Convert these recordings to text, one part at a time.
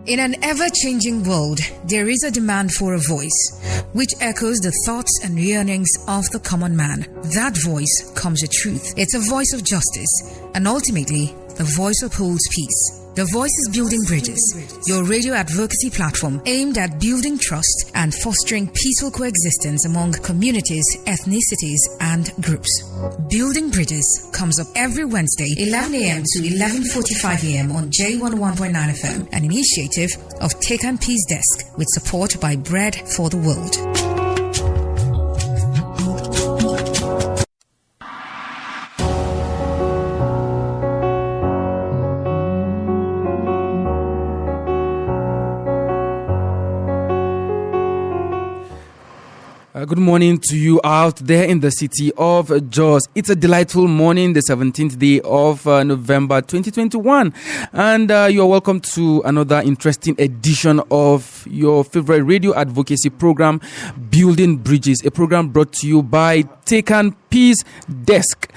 In an ever-changing world, there is a demand for a voice, which echoes the thoughts and yearnings of the common man. That voice comes with truth. It's a voice of justice, and ultimately, the voice upholds peace. The Voice is Building Bridges, your radio advocacy platform aimed at building trust and fostering peaceful coexistence among communities, ethnicities, and groups. Building Bridges comes up every Wednesday, 11 a.m. to 11:45 a.m. on J11.9 FM, an initiative of Take and Peace Desk with support by Bread for the World. Good morning to you out there in the city of Jos. It's a delightful morning, the 17th day of November 2021. And you are welcome to another interesting edition of your favorite radio advocacy program, Building Bridges, a program brought to you by Take and Peace Desk.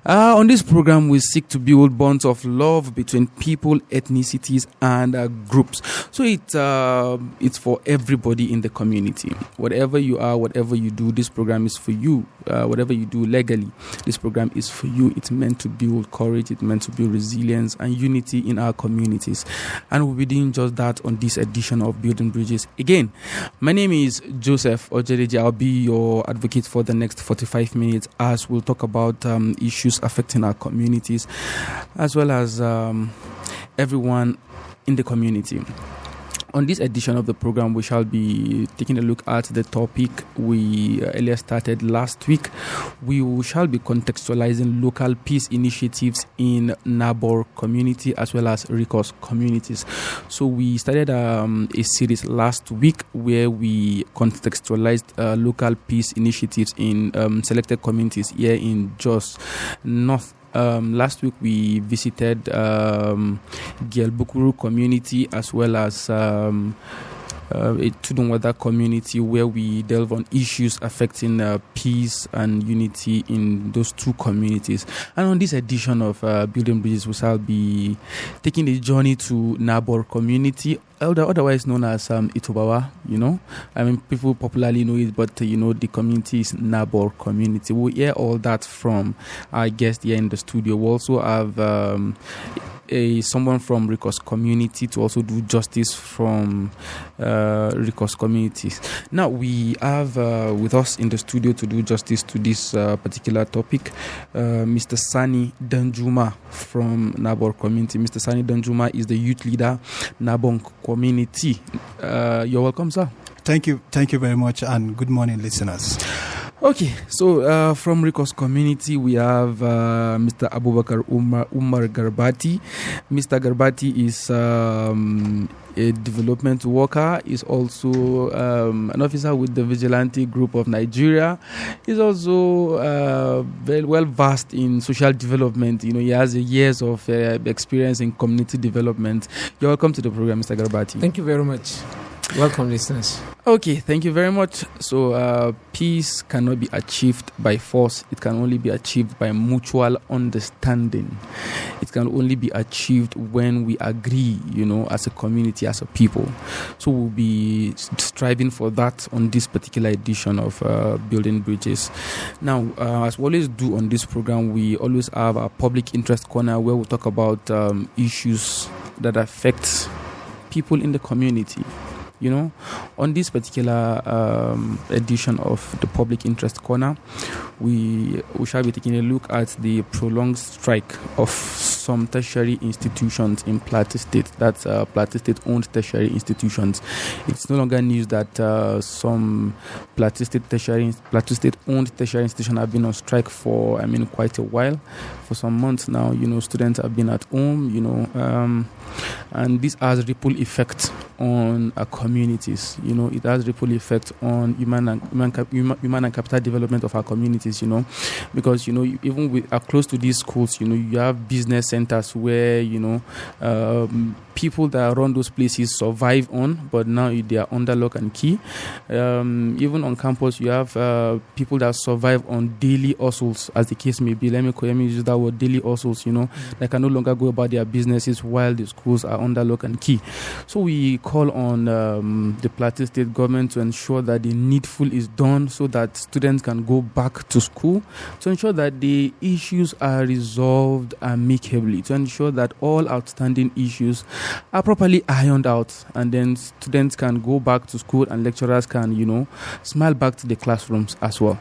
On this program, we seek to build bonds of love between people, ethnicities, and groups. So it's for everybody in the community. Whatever you are, whatever you do, this program is for you. Whatever you do legally, this program is for you. It's meant to build courage. It's meant to build resilience and unity in our communities. And we'll be doing just that on this edition of Building Bridges. Again, my name is Joseph Ojedeji. I'll be your advocate for the next 45 minutes as we'll talk about issues affecting our communities as well as everyone in the community. On this edition of the program, we shall be taking a look at the topic we earlier started last week. We shall be contextualizing local peace initiatives in Nabor community as well as Rikkos communities. So we started a series last week where we contextualized local peace initiatives in selected communities here in Jos North. Last week we visited Gielbukuru community as well as a Tudunwada community where we delve on issues affecting peace and unity in those two communities. And on this edition of Building Bridges, we shall be taking a journey to Nabor community, otherwise known as Itubawa, I mean, people popularly know it, but, the community is Nabor community. We'll hear all that from our guest here in the studio. We also have someone from Rikkos community to also do justice from Rikkos communities. Now, we have with us in the studio to do justice to this particular topic, Mr. Sani Danjuma from Nabor community. Mr. Sani Danjuma is the youth leader, Nabank community. You're welcome, sir. Thank you very much, and good morning, listeners. Okay, so from Rikkos community, we have Mr. Abubakar Umar Garbati. Mr. Garbati is a development worker, is also an officer with the Vigilante Group of Nigeria. He's also very well versed in social development. He has years of experience in community development. You're welcome to the program, Mr. Garbati. Thank you very much. Welcome, listeners. Okay, thank you very much. So, peace cannot be achieved by force. It can only be achieved by mutual understanding. It can only be achieved when we agree, as a community, as a people. So, we'll be striving for that on this particular edition of Building Bridges. Now, as we always do on this program, we always have a public interest corner where we talk about issues that affect people in the community. On this particular edition of the Public Interest Corner, we shall be taking a look at the prolonged strike of some tertiary institutions in Plateau State. That's Plateau State-owned tertiary institutions. It's no longer news that some Plateau State-owned tertiary institutions have been on strike for, quite a while. For some months now, students have been at home, and this has ripple effect on communities. It has ripple effect on human and capital development of our communities. Because even we are close to these schools. You have business centers where people that run those places survive on, but now they are under lock and key. Even on campus, you have people that survive on daily hustles, as the case may be. Let me use that word, daily hustles. They can no longer go about their businesses while the schools are under lock and key. So we call on the Plateau State government to ensure that the needful is done so that students can go back to school, to ensure that the issues are resolved amicably, to ensure that all outstanding issues are properly ironed out, and then students can go back to school and lecturers can, smile back to the classrooms as well.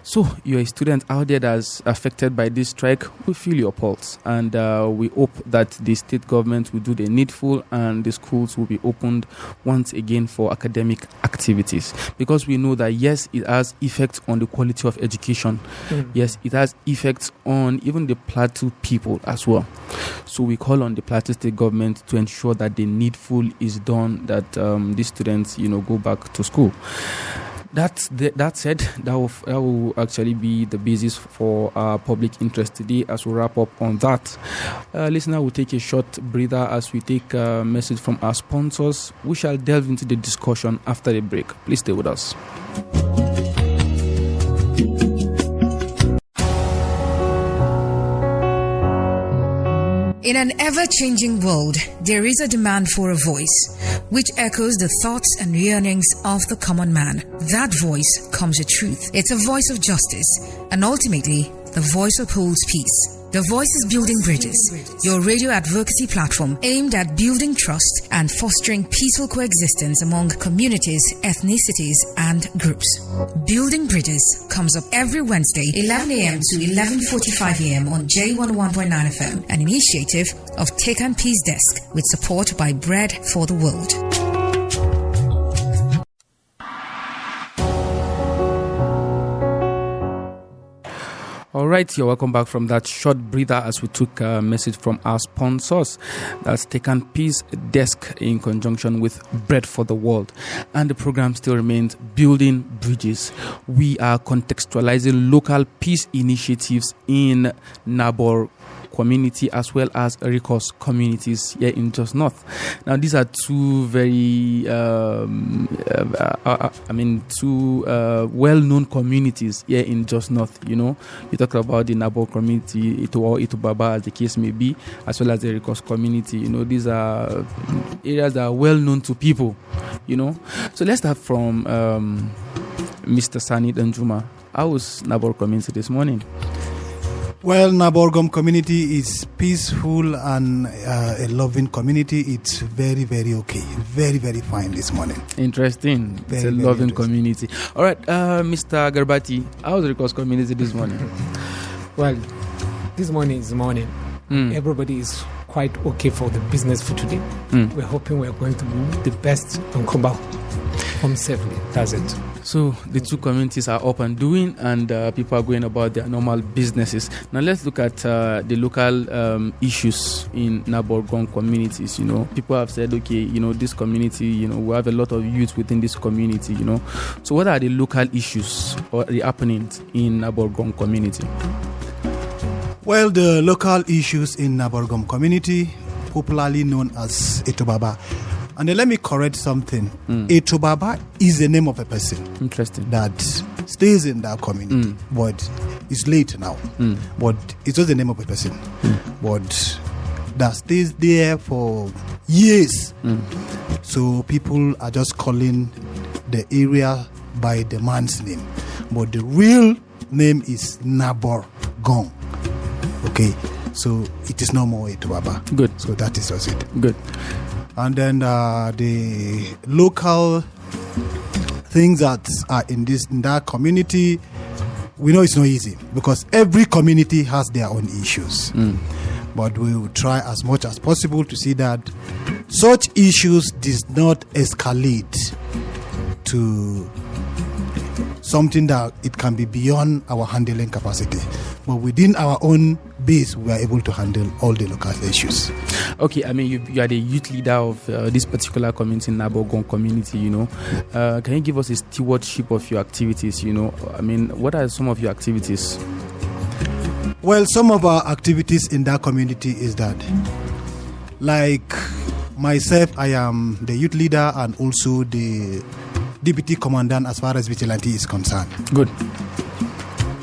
So you're a student out there that's affected by this strike. We feel your pulse, and we hope that the state government will do the needful and the schools will be opened once again for academic activities, because we know that yes, it has effects on the quality of education. Yes, it has effects on even the Plateau people as well. So we call on the Plateau State government to ensure that the needful is done, that these students go back to school. That said, that will actually be the basis for our public interest today. As we wrap up on that, listener, will take a short breather as we take a message from our sponsors. We shall delve into the discussion after the break. Please stay with us. In an ever-changing world, there is a demand for a voice which echoes the thoughts and yearnings of the common man. That voice comes with truth. It's a voice of justice, and ultimately, the voice upholds peace. The Voice is Building Bridges, your radio advocacy platform aimed at building trust and fostering peaceful coexistence among communities, ethnicities, and groups. Building Bridges comes up every Wednesday, 11 a.m. to 11:45 a.m. on J101.9 FM, an initiative of Take and Peace Desk with support by Bread for the World. All right, you're welcome back from that short breather as we took a message from our sponsors. That's Taken Peace Desk in conjunction with Bread for the World. And the program still remains Building Bridges. We are contextualizing local peace initiatives in Nabor community as well as Rikkos communities here in Jos North. Now, these are two very, two well-known communities here in Jos North. You talk about the Nabor community, Itu Baba, as the case may be, as well as the Rikkos community. These are areas that are well-known to people. So let's start from Mr. Sani Danjuma. How was Nabor community this morning? Well, Nabargam community is peaceful and a loving community. It's very, very okay. Very, very fine this morning. Interesting. It's a loving community. All right, Mr. Garbati, how's the Rikkos community this morning? Well, this morning is morning. Everybody is quite okay for the business for today. We're hoping we're going to do the best and come back home safely. That's it. So the two communities are up and doing, and people are going about their normal businesses. Now let's look at the local issues in Nabargam communities. People have said, okay, this community, we have a lot of youth within this community. So what are the local issues or the happenings in Nabargam community? Well, the local issues in Nabargam community, popularly known as Etobaba. And then let me correct something. Etobaba is the name of a person. Interesting. That stays in that community. But it's late now. But it's just the name of a person. But that stays there for years. So people are just calling the area by the man's name. But the real name is Nabargam. Okay. So it is no more Etobaba. Good. So that is just it. Good. And then the local things that are in that community, we know it's not easy because every community has their own issues. But we will try as much as possible to see that such issues does not escalate to something that it can be beyond our handling capacity. But within our own base, we are able to handle all the local issues. Okay, I mean, you are the youth leader of this particular community, Nabargam community, Can you give us a stewardship of your activities, I mean, what are some of your activities? Well, some of our activities in that community is that, like myself, I am the youth leader and also the deputy commandant as far as vigilante is concerned. Good.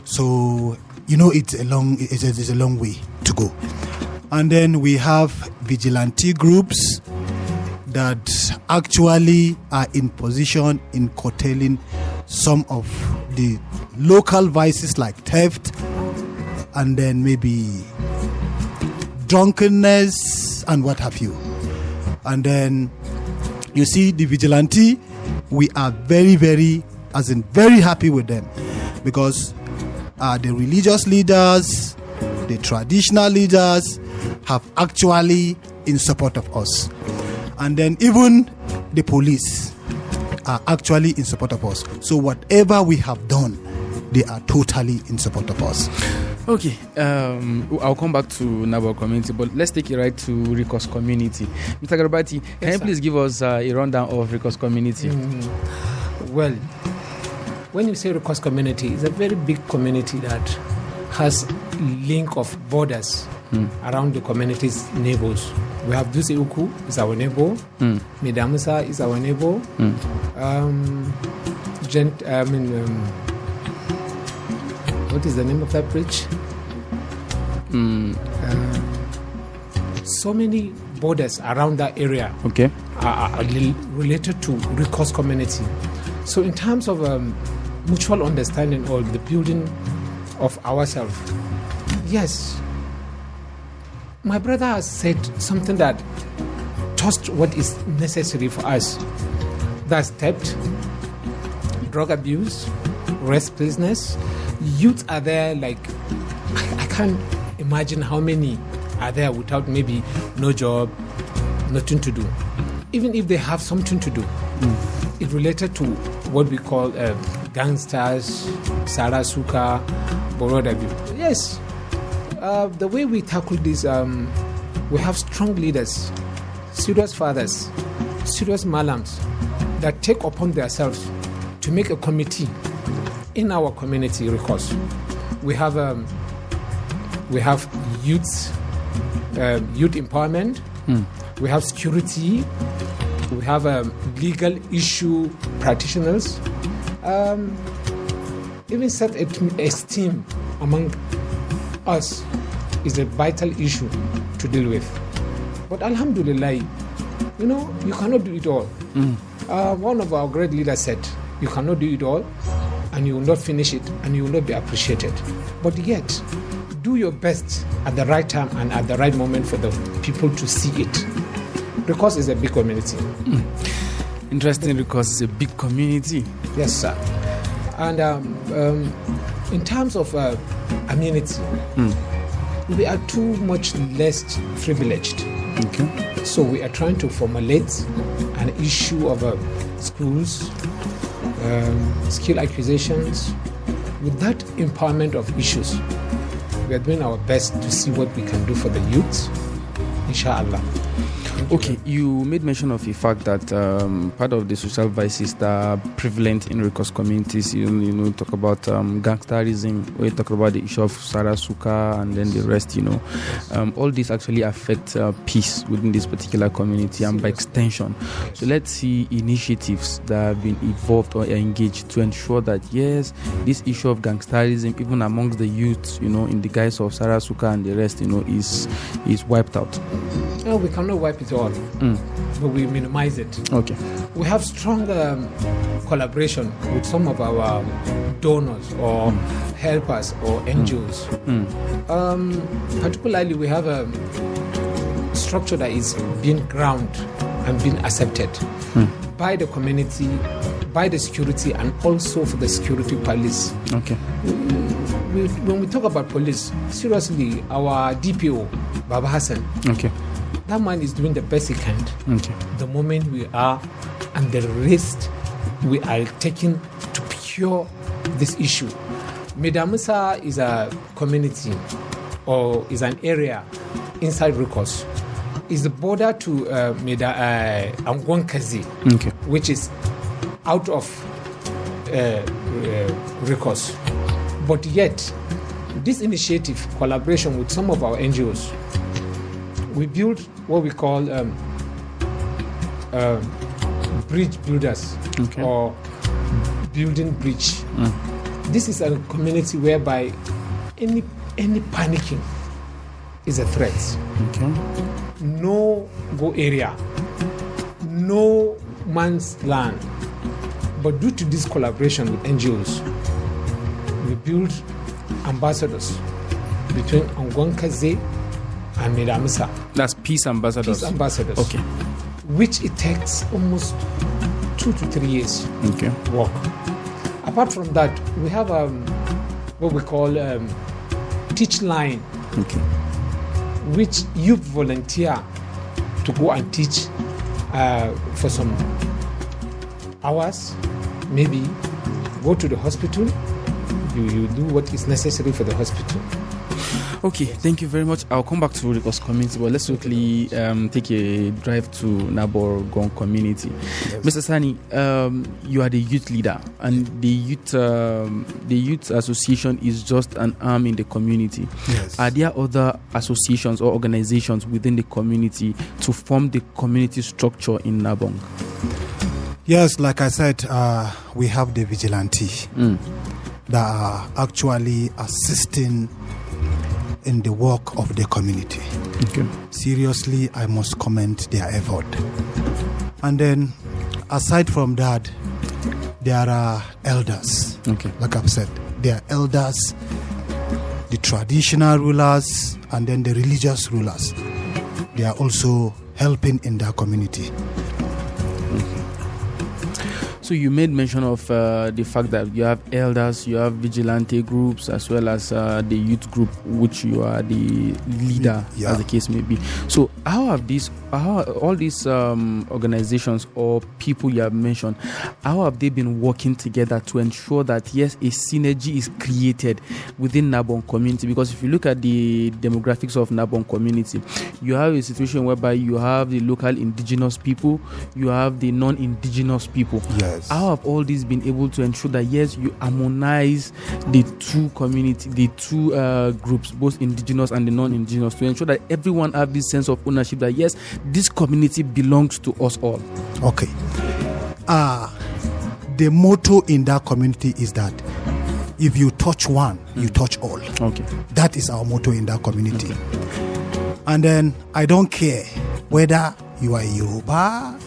So, it's a long way to go. And then we have vigilante groups that actually are in position in curtailing some of the local vices like theft, and then maybe drunkenness and what have you. And then you see the vigilante, we are very, very happy with them, because the religious leaders, the traditional leaders have actually in support of us. And then even the police are actually in support of us. So whatever we have done, they are totally in support of us. Okay, I'll come back to Nabor community, but let's take it right to Rikkos community. Mr. Garbati, can you please give us a rundown of Rikkos community? Well, when you say Rikkos community, it's a very big community that has link of borders around the community's neighbors. We have Duse Uku is our neighbor, Medamusa is our neighbor, what is the name of that bridge? So many borders around that area are related to Rikkos community. So in terms of mutual understanding or the building of ourselves, yes, my brother has said something that touched what is necessary for us. That's theft, drug abuse, restlessness. Youth are there, like, I can't imagine how many are there without maybe no job, nothing to do. Even if they have something to do, it's related to what we call gangsters, Sarasuka, Borodavi. Yes, the way we tackle this, we have strong leaders, serious fathers, serious malams that take upon themselves to make a committee in our community. Rikkos, we have youth empowerment, we have security, we have legal issue practitioners, even self-esteem among us is a vital issue to deal with. But Alhamdulillah, you cannot do it all. One of our great leaders said, you cannot do it all, and you will not finish it, and you will not be appreciated. But yet, do your best at the right time and at the right moment for the people to see it. Rikkos is a big community. Interesting, Rikkos is a big community. Yes, sir. And in terms of amenity, we are too much less privileged. Okay. So we are trying to formulate an issue of schools, skill acquisitions. With that empowerment of issues, we are doing our best to see what we can do for the youth, inshallah. Okay, you made mention of the fact that part of the social vices that are prevalent in Rikkos communities, talk about gangsterism, we talk about the issue of Sarasuka and then the rest, all these actually affect peace within this particular community and by extension. So let's see initiatives that have been evolved or engaged to ensure that, yes, this issue of gangsterism, even amongst the youth, in the guise of Sarasuka and the rest, is wiped out. No, we cannot wipe it all, but we minimize it. Okay. We have strong collaboration with some of our donors or helpers or NGOs. Particularly, we have a structure that is being ground and being accepted by the community, by the security, and also for the security police. Okay. When we talk about police, seriously, our DPO, Baba Hassan. Okay. That man is doing the best he can. Okay. The moment we are, and the rest we are taking to cure this issue. Medamusa is a community or is an area inside Rikkos. Is the border to Angwankazi, which is out of Rikkos. But yet, this initiative, collaboration with some of our NGOs, we built what we call bridge builders, or building bridge. This is a community whereby any panicking is a threat. No go area, no man's land. But due to this collaboration with NGOs, we build ambassadors between Angwankaze and Medamisa. That's peace ambassadors. Peace ambassadors. Okay. Which it takes almost 2 to 3 years work. Apart from that, we have what we call teach line, which youth volunteer to go and teach for some hours, maybe go to the hospital. You do what is necessary for the hospital. Okay, thank you very much. I'll come back to Rikkos Community, but let's quickly take a drive to Nabargam Community. Yes. Mr. Sani, you are the youth leader, and the youth association is just an arm in the community. Yes. Are there other associations or organizations within the community to form the community structure in Nabank? Yes, like I said, we have the vigilante that are actually assisting in the work of the community. Seriously, I must commend their effort. And then, aside from that, there are elders. Like I've said, there are elders, the traditional rulers, and then the religious rulers. They are also helping in their community. So you made mention of the fact that you have elders, you have vigilante groups, as well as the youth group, which you are the leader, as the case may be. So how all these organizations or people you have mentioned, how have they been working together to ensure that, yes, a synergy is created within Nabank community? Because if you look at the demographics of Nabank community, you have a situation whereby you have the local indigenous people, you have the non-indigenous people. Yes. How have all these been able to ensure that, yes, you harmonize the two community, the two groups, both indigenous and the non-indigenous, to ensure that everyone have this sense of ownership that, yes, this community belongs to us all? Okay. The motto in that community is that if you touch one, you touch all. Okay. That is our motto in that community. And then I don't care whether you are a Yoruba,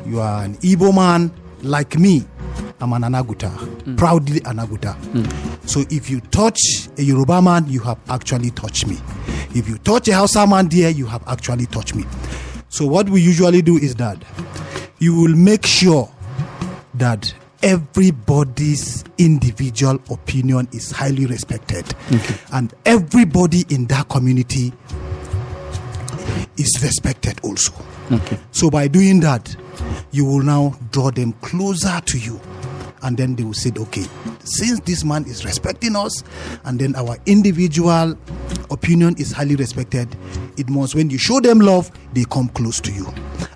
you are an Igbo man. Like me, I'm an Anaguta, proudly Anaguta. So if you touch a Yoruba man, you have actually touched me. If you touch a Hausa man there, you have actually touched me. So what we usually do is that you will make sure that everybody's individual opinion is highly respected. And everybody in that community is respected also. So by doing that, you will now draw them closer to you. And then they will say, okay, since this man is respecting us, and then our individual opinion is highly respected, it must, when you show them love, they come close to you.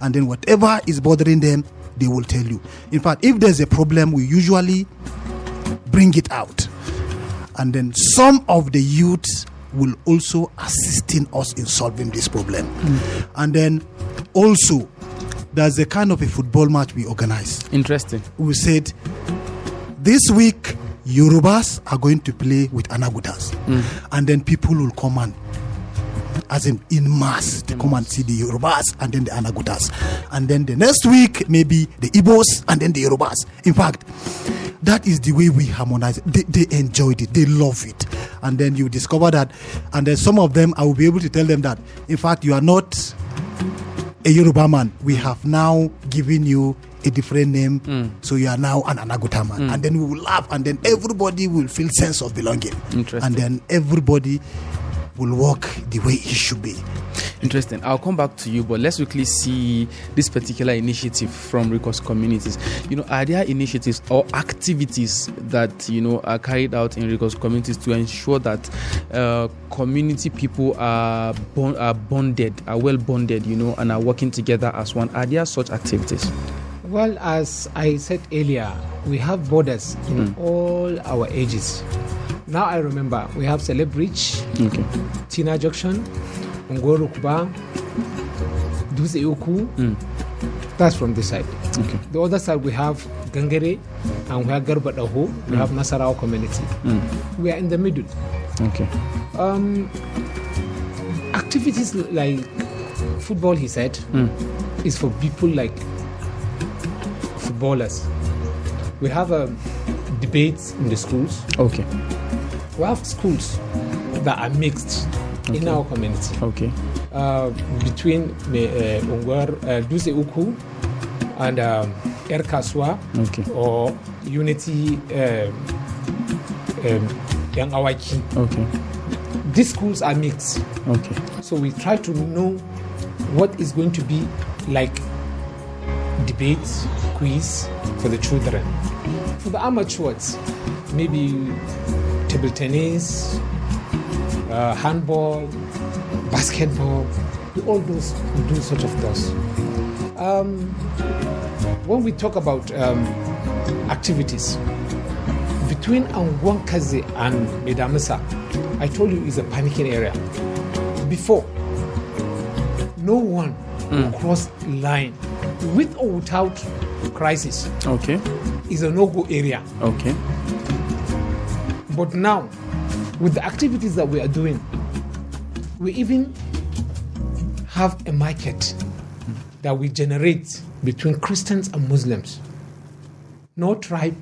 And then whatever is bothering them, they will tell you. In fact, if there's a problem, we usually bring it out. And then some of the youths will also assist in us in solving this problem. And then also, there's a kind of a football match we organize. Interesting. We said, this week, Yorubas are going to play with Anagutas. And then people will come and, as in mass, to come and see the Yorubas and then the Anagutas. And then the next week, maybe the Igbos and then the Yorubas. In fact, that is the way we harmonize. They enjoyed it. They love it. And then you discover that. And then some of them, I will be able to tell them that, in fact, you are not a Yoruba man. We have now given you a different name, so you are now an Anaguta man. And then we will laugh, and then everybody will feel sense of belonging. And then everybody will walk the way it should be. Interesting. I'll come back to you, but let's quickly see this particular initiative from Rikkos Communities. Are there initiatives or activities that, are carried out in Rikkos Communities to ensure that community people are bonded, are well bonded, and are working together as one? Are there such activities? Well, as I said earlier, we have borders in all our ages. Now I remember we have Celeb Bridge, Tina Junction, Ngoro Kuba, Duse Uku. That's from this side. Okay. The other side we have Gangere and we have Garbadaho. We have Nasarao community. We are in the middle. Okay. Activities like football, he said, is for people like footballers. We have debates in the schools. Okay. We have schools that are mixed in our community. Okay. Between Duse Uku and Erkaswa or Unity Young Awaki. Okay. These schools are mixed. Okay. So we try to know what is going to be like debates, quiz for the children. For the amateurs, maybe table tennis, handball, basketball, we all do sort of those. When we talk about activities, between Angwankaze and Medamasa, I told you is a panicking area. Before, no one will cross line with or without crisis. Okay. It's a no-go area. Okay. But now, with the activities that we are doing, we even have a market that we generate between Christians and Muslims. No tribe,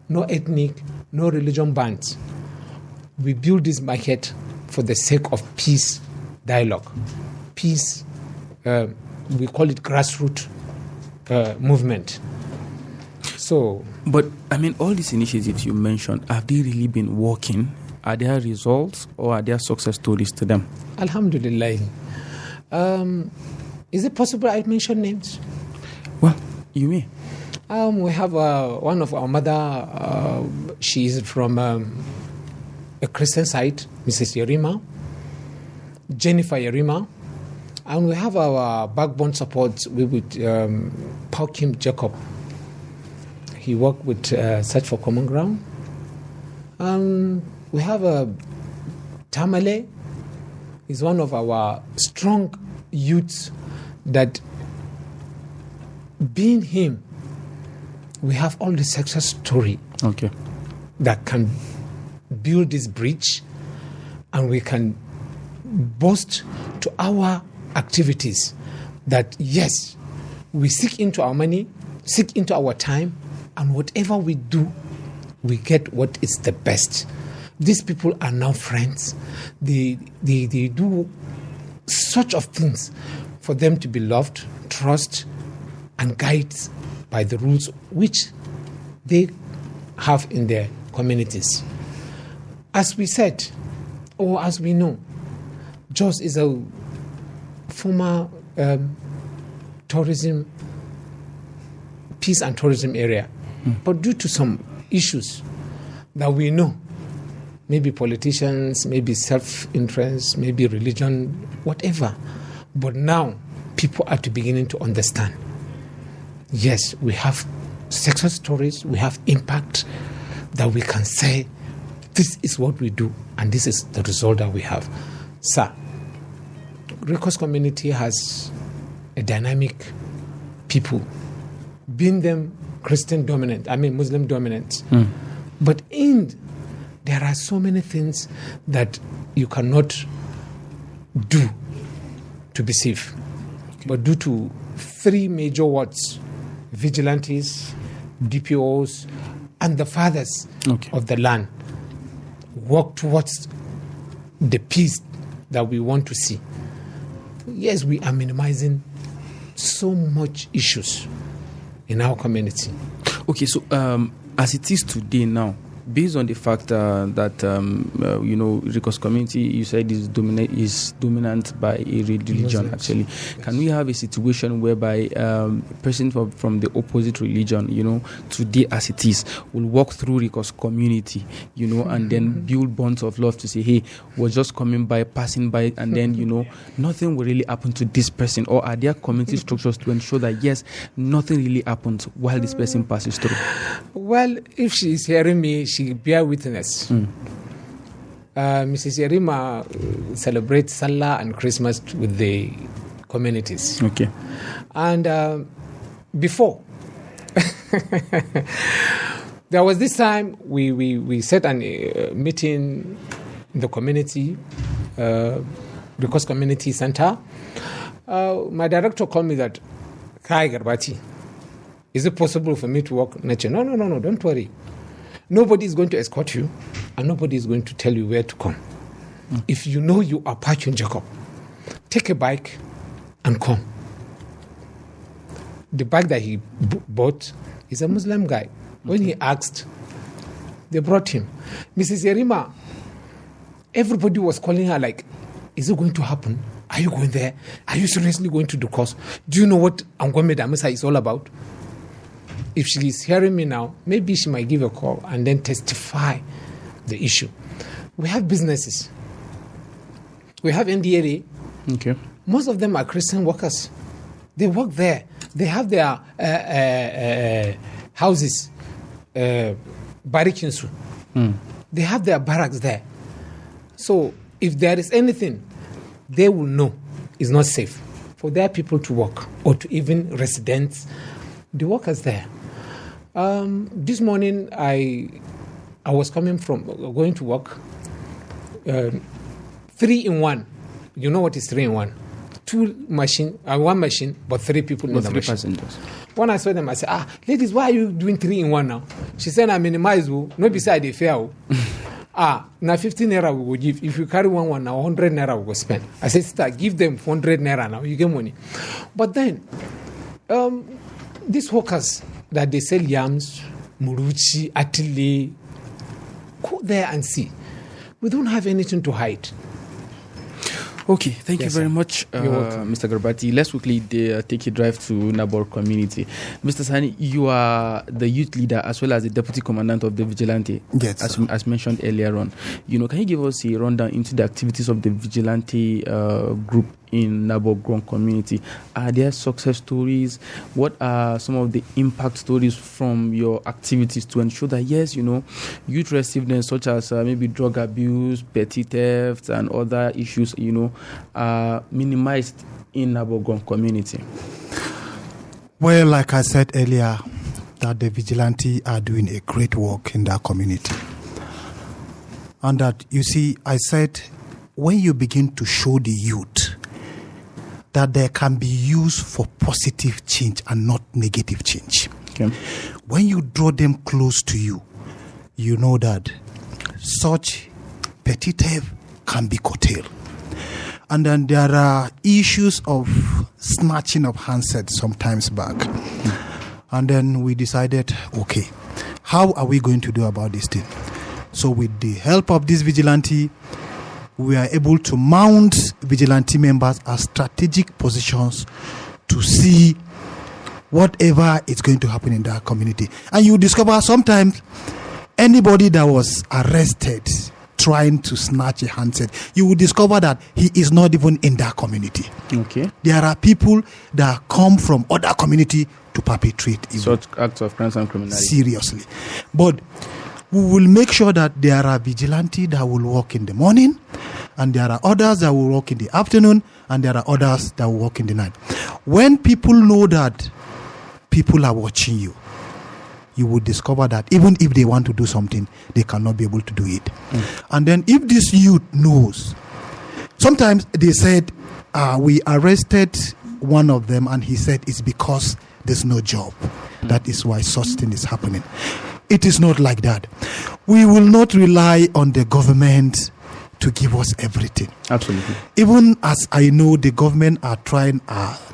no ethnic, no religion bands. We build this market for the sake of peace dialogue. Peace, we call it grassroots movement. So, but all these initiatives you mentioned, have they really been working? Are there results or are there success stories to them? Alhamdulillah. Is it possible I mention names? Well, you may. We have one of our mother. She is from a Christian side, Mrs. Yerima, Jennifer Yerima, and we have our backbone support with Paul Kim Jacob. He worked with Search for Common Ground. We have Tamale. He's one of our strong youths that, being him, we have all the success story that can build this bridge, and we can boast to our activities that yes, we seek into our money, seek into our time, and whatever we do, we get what is the best. These people are now friends. They do such of things for them to be loved, trust, and guided by the rules which they have in their communities. As we said, or as we know, Jos is a former tourism, peace and tourism area. But due to some issues that we know, maybe politicians, maybe self-interest, maybe religion, whatever, but now people are beginning to understand. Yes, we have success stories, we have impact that we can say, this is what we do, and this is the result that we have. Sir, Rikkos community has a dynamic people, being them Christian dominant, Muslim dominant. But there are so many things that you cannot do to be safe. But due to three major words, vigilantes, DPOs, and the fathers of the land, work towards the peace that we want to see. Yes, we are minimizing so much issues in our community. Okay, so as it is today now, based on the fact that Rikkos community, you said is dominant by a religion. Actually, can we have a situation whereby a person from the opposite religion, today as it is, will walk through Rikkos community, and then build bonds of love to say, hey, we're just passing by, and then nothing will really happen to this person? Or are there community structures to ensure that yes, nothing really happens while this person passes through? Well, if she is hearing me, she bear witness. Mrs. Yerima celebrates Salah and Christmas with the communities. Okay. And before, there was this time we set a meeting in the community, Rikkos Community Center. My director called me that, Kai Garbati, is it possible for me to walk nature? No, don't worry. Nobody is going to escort you, and nobody is going to tell you where to come. If you know you are Pachun Jacob, take a bike and come. The bike that he bought is a Muslim guy. When he asked, they brought him. Mrs. Yerima, everybody was calling her like, is it going to happen? Are you going there? Are you seriously going to the course? Do you know what Angome Damisa is all about? If she is hearing me now, maybe she might give a call and then testify the issue. We have businesses. We have NDLA. Okay. Most of them are Christian workers. They work there. They have their houses, Barikinsu. They have their barracks there. So if there is anything, they will know it's not safe for their people to work, or to even residents, the workers there. This morning, I was going to work. 3-in-1. You know what is 3-in-1? One machine, but 3 people in the machine. Passengers. When I saw them, I said, ladies, why are you doing 3-in-1 now? She said, I minimize, no beside the fare. Now 15 naira we will give. If you carry one now, 100 naira we will spend. I said, sister, give them 100 naira now, you get money. But then, these hawkers that they sell yams, muruchi, atile, go there and see. We don't have anything to hide. Okay, thank you very much, Mr. Garbati. Let's quickly take a drive to Nabor community. Mr. Sani, you are the youth leader as well as the deputy commandant of the Vigilante, yes, as mentioned earlier on. Can you give us a rundown into the activities of the Vigilante group in Nabargam community? Are there success stories? What are some of the impact stories from your activities to ensure that, yes, youth recipients such as maybe drug abuse, petty theft, and other issues, are minimized in Nabargam community? Well, like I said earlier, that the Vigilante are doing a great work in that community. And that, you see, I said, when you begin to show the youth that they can be used for positive change and not negative change. Okay. When you draw them close to you, you know that such petty theft can be curtailed. And then there are issues of snatching of handsets sometimes back. And then we decided, okay, how are we going to do about this thing? So with the help of this Vigilante, we are able to mount Vigilante members at strategic positions to see whatever is going to happen in that community. And you discover sometimes anybody that was arrested trying to snatch a handset, you will discover that he is not even in that community. Okay. There are people that come from other community to perpetrate such acts of crimes and criminality. Seriously. But we will make sure that there are vigilantes that will work in the morning, and there are others that will work in the afternoon, and there are others that will work in the night. When people know that people are watching you, you will discover that even if they want to do something, they cannot be able to do it. And then if this youth knows, sometimes they said, we arrested one of them and he said it's because there's no job. That is why such thing is happening. It is not like that. We will not rely on the government to give us everything. Absolutely. Even as I know the government are trying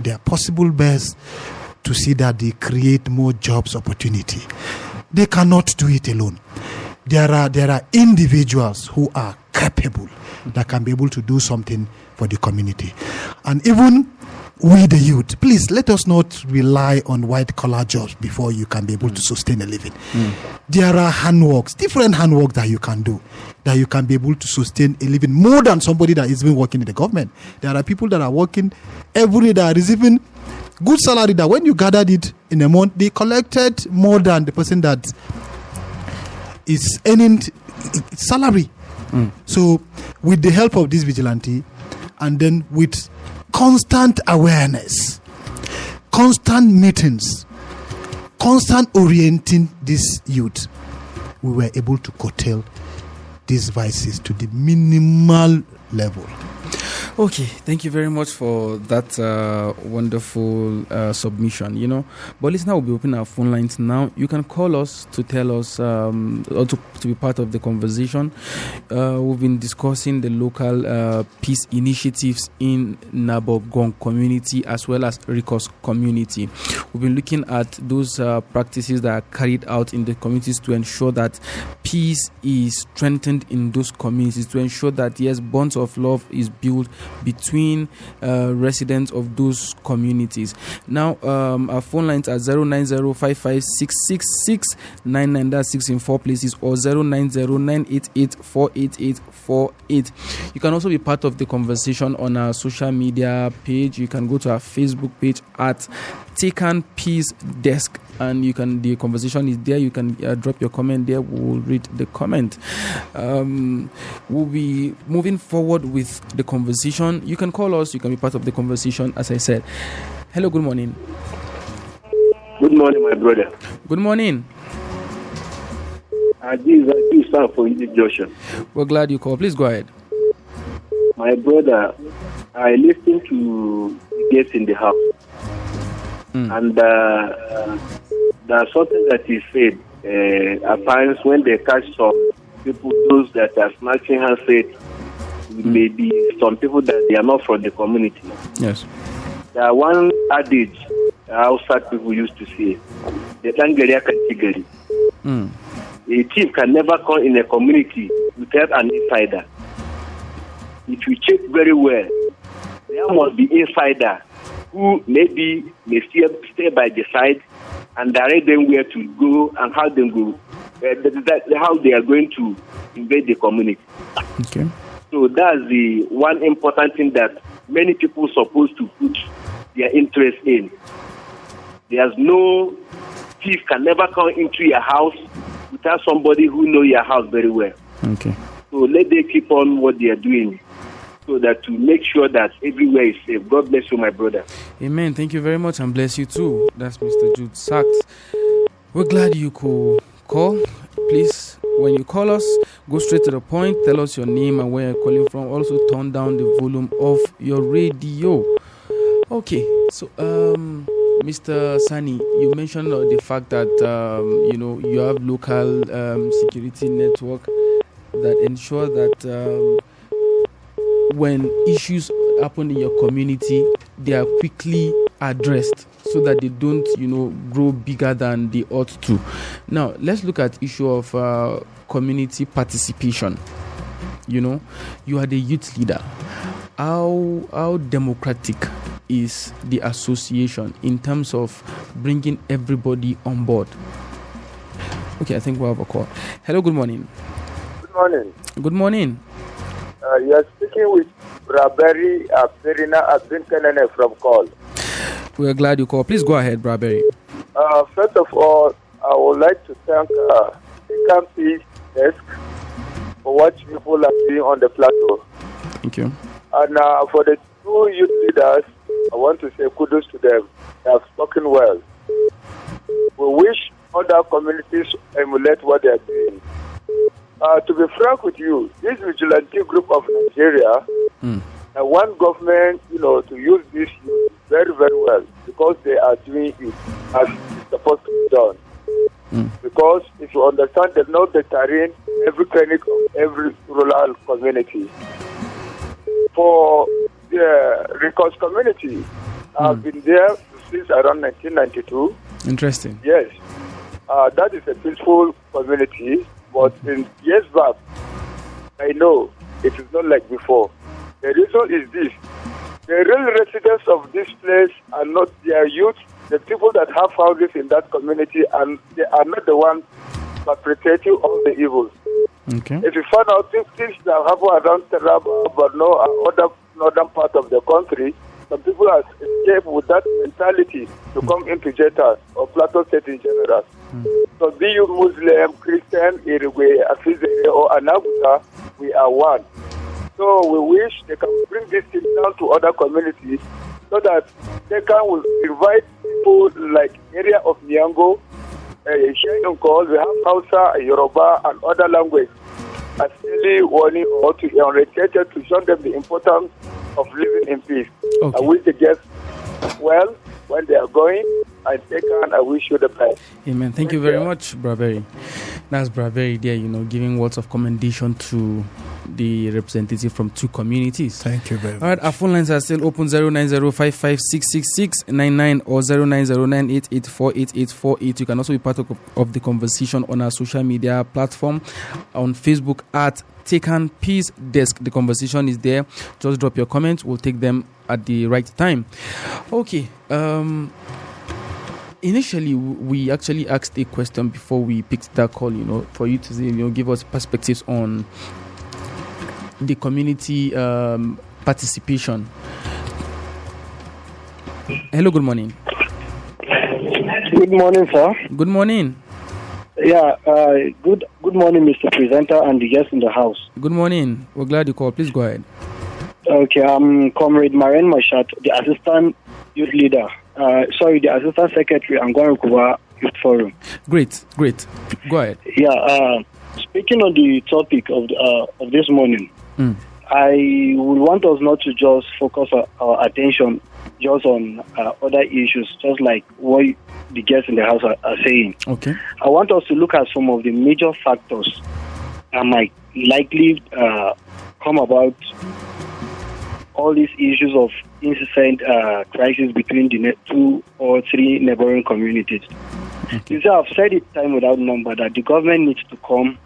their possible best to see that they create more jobs opportunity. They cannot do it alone. there are individuals who are capable that can be able to do something for the community. And even we the youth, please let us not rely on white collar jobs before you can be able to sustain a living. There are handworks, different handworks that you can do, that you can be able to sustain a living more than somebody that is even working in the government. There are people that are working every day that are receiving good salary, that when you gathered it in a month, they collected more than the person that is earning salary. So with the help of this vigilante, and then with constant awareness, constant meetings, constant orienting this youth, we were able to curtail these vices to the minimal level. Okay, thank you very much for that wonderful submission, But listener, will be opening our phone lines now. You can call us to tell us, or to be part of the conversation. We've been discussing the local peace initiatives in Nabargam community as well as Rikkos community. We've been looking at those practices that are carried out in the communities to ensure that peace is strengthened in those communities, to ensure that, yes, bonds of love is built between residents of those communities. Now, our phone lines are 09055666999, that's 6 in 4 places, or 09098848848. You can also be part of the conversation on our social media page. You can go to our Facebook page at Taken Peace Desk, and the conversation is there. You can drop your comment there. We'll read the comment. We'll be moving forward with the conversation. You can call us. You can be part of the conversation, as I said. Hello, good morning. Good morning, my brother. Good morning. This is for Joshua. We're glad you called. Please go ahead. My brother, I listened to guests in the house. And there's something that he said. At times when they catch some people, those that are snatching hands, said maybe some people that they are not from the community. Yes. There one adage outside people used to say, "The Tangaria Kantigari." A chief can never come in a community without an insider. If you check very well, there must be insider who maybe may stay by the side and direct them where to go and how they go, how they are going to invade the community. Okay. So that's the one important thing that many people are supposed to put their interest in. There's no thief can never come into your house without somebody who knows your house very well. Okay. So let them keep on what they are doing, so that to make sure that everywhere is safe. God bless you, my brother. Amen. Thank you very much, and bless you too. That's Mr. Jude Sachs. We're glad you could call. Please, when you call us, go straight to the point. Tell us your name and where you're calling from. Also, turn down the volume of your radio. Okay. So, Mr. Sani, you mentioned the fact that you have local security network that ensure that when issues happen in your community, they are quickly addressed so that they don't, grow bigger than they ought to. Now, let's look at issue of community participation. You are the youth leader. How democratic is the association in terms of bringing everybody on board? Okay, I think we'll have a call. Hello, good morning. Good morning. Good morning. You are speaking with Braberi Abderina Abdinkanene from Call. We are glad you called. Please go ahead, Braberi. First of all, I would like to thank Taken Peace Desk for what people are doing on the plateau. Thank you. And for the two youth leaders, I want to say kudos to them. They have spoken well. We wish other communities emulate what they are doing. To be frank with you, this vigilante group of Nigeria, one government, to use this very, very well, because they are doing it as it's supposed to be done. Because if you understand, they know the terrain, every clinic of every rural community. For the Rikkos community, I've been there since around 1992. Interesting. Yes. That is a peaceful community. But in years back, I know it is not like before. The reason is this. The real residents of this place are not their youth. The people that have houses in that community, and they are not the ones perpetrating all the evils. Okay. If you find out things that happen around Taraba, Borno, and other northern part of the country, some people have escaped with that mentality to come into Jetta or Plateau State in general. So be you Muslim, Christian, Irigwe, Afizere, or Anaguta, we are one. So we wish they can bring this thing down to other communities so that they can invite people like area of Nyango, here in Kol, we have Hausa, Yoruba, and other languages as early warning or to oriented to show them the importance of living in peace. Okay. I wish the guests well when they are going. I take on. I wish you the best. Amen. Thank you very much, Braberry. That's Braberry there, giving words of commendation to the representative from two communities. Thank you very much. All right, our phone lines are still open 09055666699 or 09098848848. You can also be part of the conversation on our social media platform on Facebook at Taken Peace Desk. The conversation is there. Just drop your comments. We'll take them at the right time. Okay. Initially, we actually asked a question before we picked that call, for you to give us perspectives on the community participation. Hello, good morning. Good morning, sir. Good morning. Yeah, good morning, Mr. Presenter and the guests in the house. Good morning. We're glad you called. Please go ahead. Okay, I'm Comrade Marian Mashat, the Assistant Youth Leader. The Assistant Secretary, Nabank Youth Forum. Great. Go ahead. Yeah, speaking on the topic of this morning, I would want us not to just focus our attention just on other issues, just like what the guests in the house are saying. Okay. I want us to look at some of the major factors that might likely come about all these issues of incessant crisis between the 2 or 3 neighboring communities. Okay. You see, I've said it time without number that the government needs to come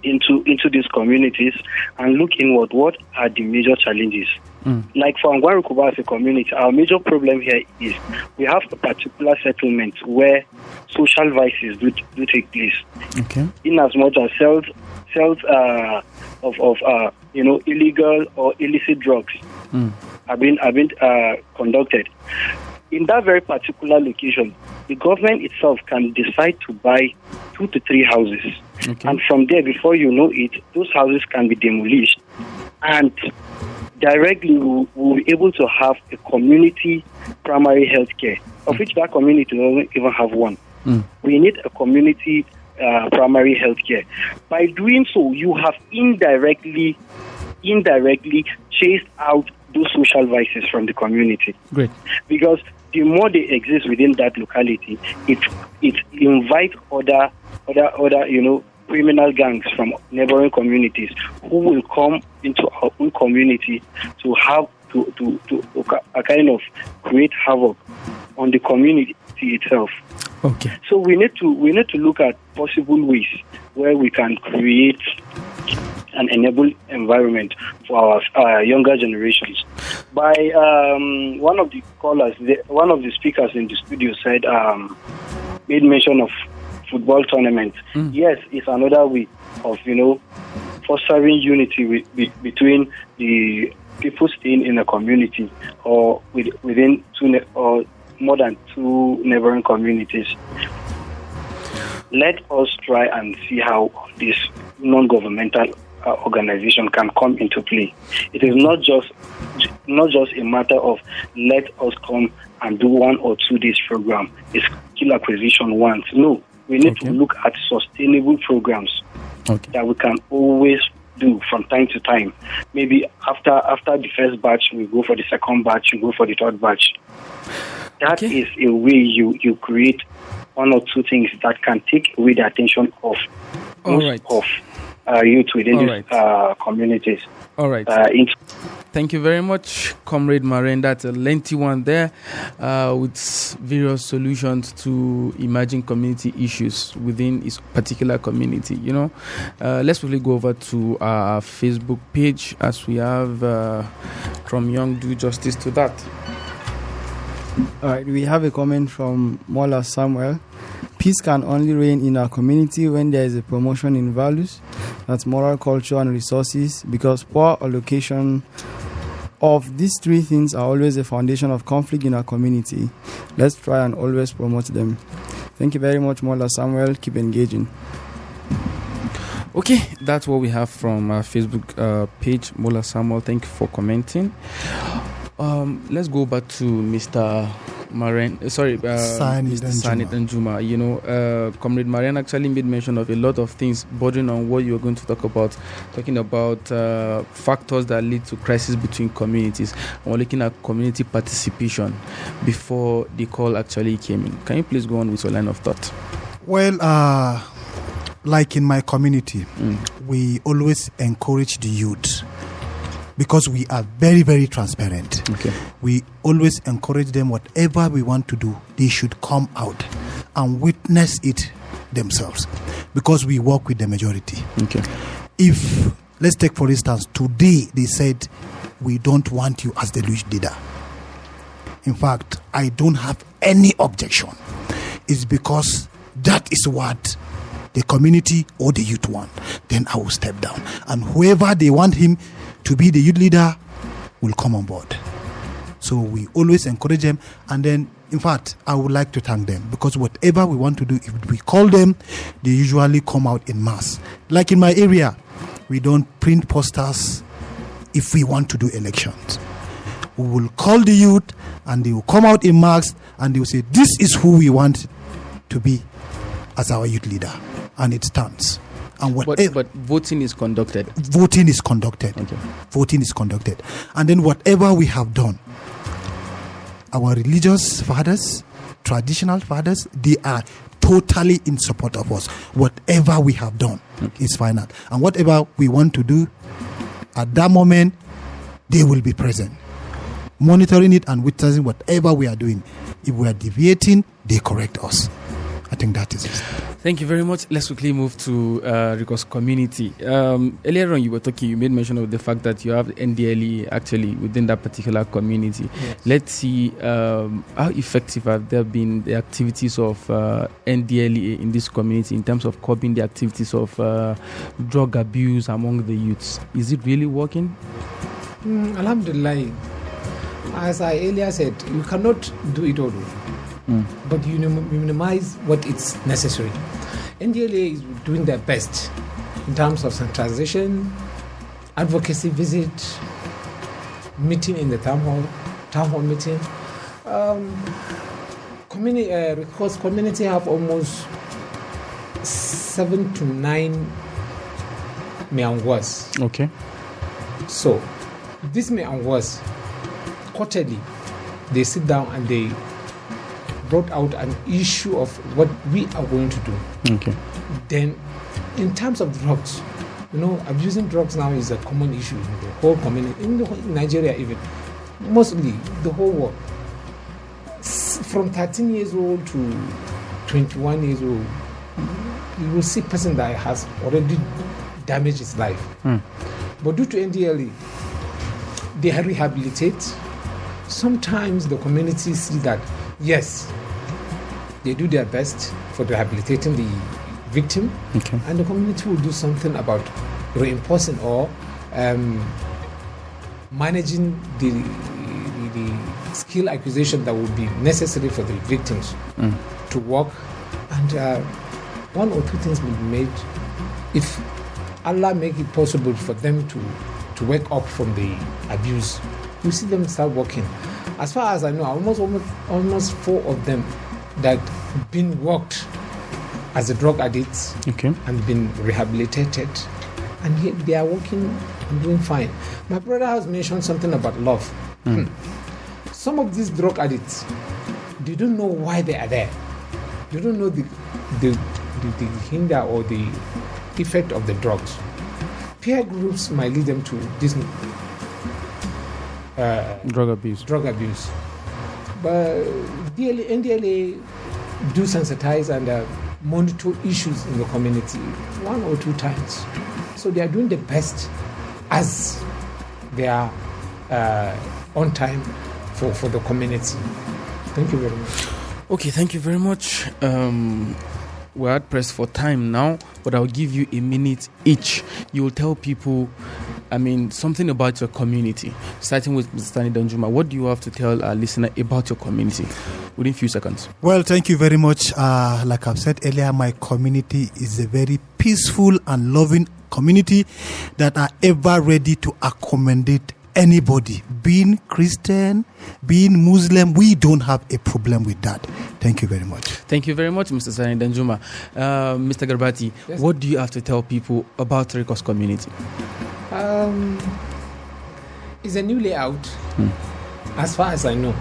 into these communities and look inward. What are the major challenges? Like for Nabank as a community, our major problem here is we have a particular settlement where social vices do take place. Okay. In as much as sales of illegal or illicit drugs have been conducted. In that very particular location, the government itself can decide to buy 2 to 3 houses. Okay. And from there, before you know it, those houses can be demolished. And directly, we'll be able to have a community primary health care, of which that community doesn't even have one. We need a community primary health care. By doing so, you have indirectly chased out those social vices from the community. Great. Because the more they exist within that locality, it invites other criminal gangs from neighboring communities who will come into our own community to have to kind of create havoc on the community itself. Okay. So we need to look at possible ways where we can create an enable environment for our younger generations. By one of the speakers in the studio said, made mention of football tournament. Yes, it's another way of fostering unity between the people staying in a community or within 2 or more than 2 neighboring communities. Let us try and see how this non-governmental organization can come into play. It is not just a matter of let us come and do 1 or 2 days program. It's skill acquisition once. No, we need to look at sustainable programs that we can always do from time to time. Maybe after the first batch, we go for the second batch, we go for the third batch. That is a way you create 1 or 2 things that can take away the attention of most of youth within these communities. All right. Thank you very much, Comrade Maren. That's a lengthy one there with various solutions to emerging community issues within its particular community. Let's really go over to our Facebook page as we have From Young do justice to that. All right, we have a comment from Mola Samuel. Peace can only reign in our community when there is a promotion in values, that's moral, culture, and resources, because poor allocation of these three things are always a foundation of conflict in our community. Let's try and always promote them. Thank you very much, Mola Samuel. Keep engaging. Okay, that's what we have from our Facebook page. Mola Samuel, thank you for commenting. Let's go back to Mr. Maren. Mr. Sanit Danjuma. Comrade Maren actually made mention of a lot of things bordering on what you were going to talk about, talking about factors that lead to crisis between communities. And we're looking at community participation before the call actually came in. Can you please go on with your line of thought? Well, like in my community, we always encourage the youth, because we are very, very transparent. Okay. We always encourage them, whatever we want to do, they should come out and witness it themselves, because we work with the majority. Okay. If, let's take for instance, today they said, we don't want you as the leader. In fact, I don't have any objection. It's because that is what the community or the youth want. Then I will step down. And whoever they want him to be the youth leader will come on board. So we always encourage them. And then, in fact, I would like to thank them, because whatever we want to do, if we call them, they usually come out in mass. Like in my area, we don't print posters if we want to do elections. We will call the youth and they will come out in mass and they will say, this is who we want to be as our youth leader. And it stands. And but voting is conducted. Voting is conducted. Okay. Voting is conducted. And then whatever we have done, our religious fathers, traditional fathers, they are totally in support of us. Whatever we have done is final. And whatever we want to do at that moment, they will be present, monitoring it and witnessing whatever we are doing. If we are deviating, they correct us. I think that is it. Thank you very much. Let's quickly move to Rikkos Community. Earlier on, you made mention of the fact that you have NDLE actually within that particular community. Yes. Let's see how effective have there been the activities of NDLE in this community in terms of curbing the activities of drug abuse among the youths. Is it really working? Alhamdulillah. As I earlier said, you cannot do it all. But you minimize what is necessary. NDLA is doing their best in terms of sensitization, advocacy visit, meeting in the town hall meeting. Rikkos community have almost 7 to 9 meangwas. Okay. So these meangwas, quarterly, they sit down and they brought out an issue of what we are going to do. Okay. Then, in terms of drugs, abusing drugs now is a common issue in the whole community, in Nigeria even, mostly the whole world. From 13 years old to 21 years old, you will see a person that has already damaged his life. But due to NDLE, they rehabilitate. Sometimes the community see that, yes, they do their best for rehabilitating the victim, okay, and the community will do something about reinforcing or managing the skill acquisition that would be necessary for the victims to work. And one or two things will be made if Allah make it possible for them to wake up from the abuse. You see them start working. As far as I know, almost 4 of them that been worked as a drug addicts, okay, and been rehabilitated, and yet they are working and doing fine. My brother has mentioned something about love. Some of these drug addicts, they don't know why they are there. They don't know the hinder or the effect of the drugs. peer groups might lead them to this Drug abuse. But NDLA do sensitize and monitor issues in the community 1 or 2 times. So they are doing the best as they are on time for the community. Thank you very much. Okay, thank you very much. We're at press for time now, but I'll give you a minute each. You will tell people, something about your community. Starting with Mr. Danjuma, what do you have to tell our listener about your community within a few seconds? Well, thank you very much. Like I've said earlier, my community is a very peaceful and loving community that are ever ready to accommodate anybody, being Christian, being Muslim. We don't have a problem with that. Thank you very much. Thank you very much, Mr. Sani Danjuma. Mr. Garbati, yes? What do you have to tell people about Rikkos community? It's a new layout, as far as I know,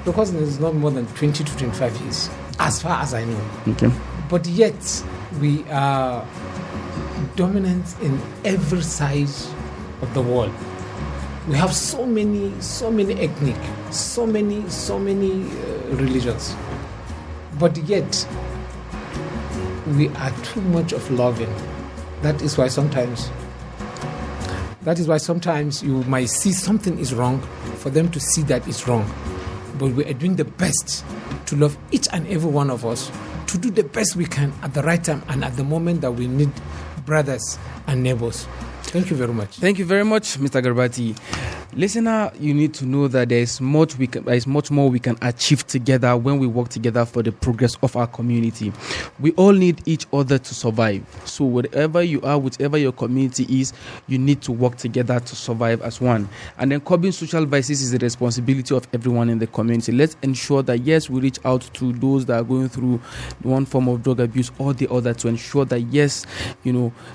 because it's not more than 20 to 25 years, as far as I know. Okay. But yet, we are dominant in every size of the world. We have so many ethnic, so many religions, but yet we are too much of loving. That is why sometimes you might see something is wrong, for them to see that it's wrong. But we are doing the best to love each and every one of us, to do the best we can at the right time and at the moment that we need brothers and neighbors. Thank you very much. Thank you very much, Mr. Garbati. Listener, you need to know that there is much more we can achieve together when we work together for the progress of our community. We all need each other to survive. So wherever you are, whichever your community is, you need to work together to survive as one. And then curbing social vices is the responsibility of everyone in the community. Let's ensure that, yes, we reach out to those that are going through one form of drug abuse or the other to ensure that, yes,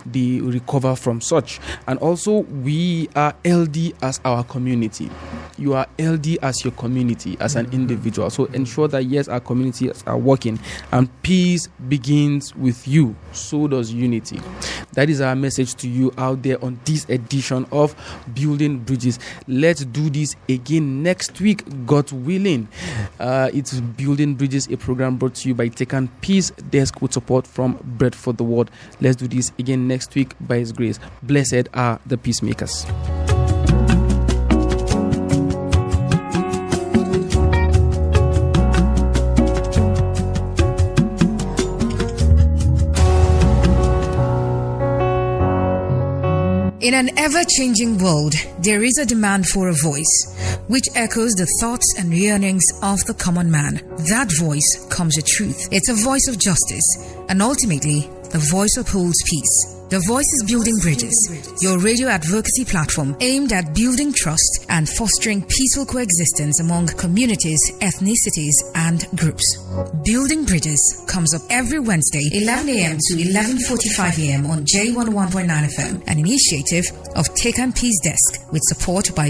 they recover from such. And also, we are LD as our community. You are LD as your community, as an individual. So ensure that, yes, our communities are working, and peace begins with you. So does unity. That is our message to you out there on this edition of Building Bridges. Let's do this again next week, God willing. It's Building Bridges, a program brought to you by Taken Peace Desk with support from Bread for the World. Let's do this again next week by His grace. Blessed are the peacemakers. In an ever-changing world, there is a demand for a voice which echoes the thoughts and yearnings of the common man. That voice comes with truth. It's a voice of justice, and ultimately, the voice upholds peace. The Voice is Building Bridges, your radio advocacy platform aimed at building trust and fostering peaceful coexistence among communities, ethnicities, and groups. Building Bridges comes up every Wednesday, 11 a.m. to 11:45 a.m. on J101.9 FM, an initiative of Taken Peace Desk with support by